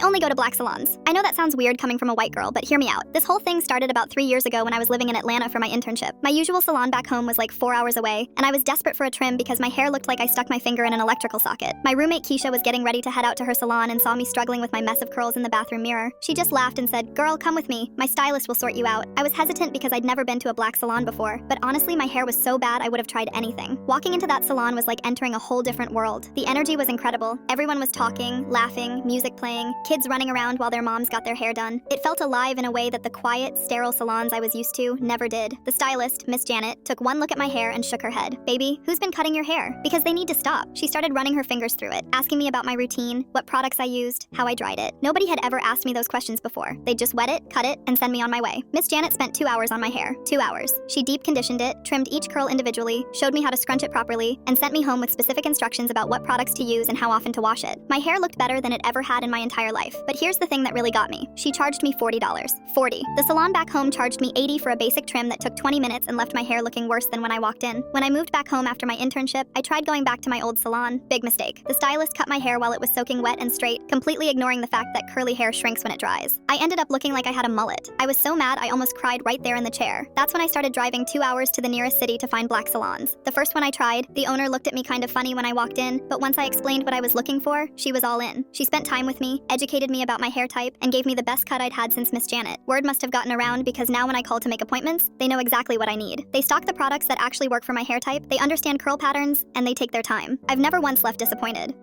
only go to black salons. I know that sounds weird coming from a white girl, but hear me out. This whole thing started about 3 years ago when I was living in Atlanta for my internship. My usual salon back home was like 4 hours away, and I was desperate for a trim because my hair looked like I stuck my finger in an electrical socket. My roommate Keisha was getting ready to head out to her salon and saw me struggling with my mess of curls in the bathroom mirror. She just laughed and said, "Girl, come with me. My stylist will sort you out." I was hesitant because I'd never been to a black salon before, but honestly my hair was so bad I would have tried anything. Walking into that salon was like entering a whole different world. The energy was incredible. Everyone was talking, laughing, music playing, kids running around while their moms got their hair done. It felt alive in a way that the quiet, sterile salons I was used to never did. The stylist, Miss Janet, took one look at my hair and shook her head. "Baby, who's been cutting your hair? Because they need to stop." She started running her fingers through it, asking me about my routine, what products I used, how I dried it. Nobody had ever asked me those questions before. They'd just wet it, cut it, and send me on my way. Miss Janet spent 2 hours on my hair. 2 hours. She deep conditioned it, trimmed each curl individually, showed me how to scrunch it properly, and sent me home with specific instructions about what products to use and how often to wash it. My hair looked better than it ever had in my entire life. But here's the thing that really got me. She charged me $40. 40. The salon back home charged me $80 for a basic trim that took 20 minutes and left my hair looking worse than when I walked in. When I moved back home after my internship, I tried going back to my old salon. Big mistake. The stylist cut my hair while it was soaking wet and straight, completely ignoring the fact that curly hair shrinks when it dries. I ended up looking like I had a mullet. I was so mad I almost cried right there in the chair. That's when I started driving 2 hours to the nearest city to find black salons. The first one I tried, the owner looked at me kind of funny when I walked in, but once I explained what I was looking for, she was all in. She spent time with me, educated me about my hair type, and gave me the best cut I'd had since Miss Janet. Word must have gotten around because now when I call to make appointments, they know exactly what I need. They stock the products that actually work for my hair type, they understand curl patterns, and they take their time. I've never once left disappointed.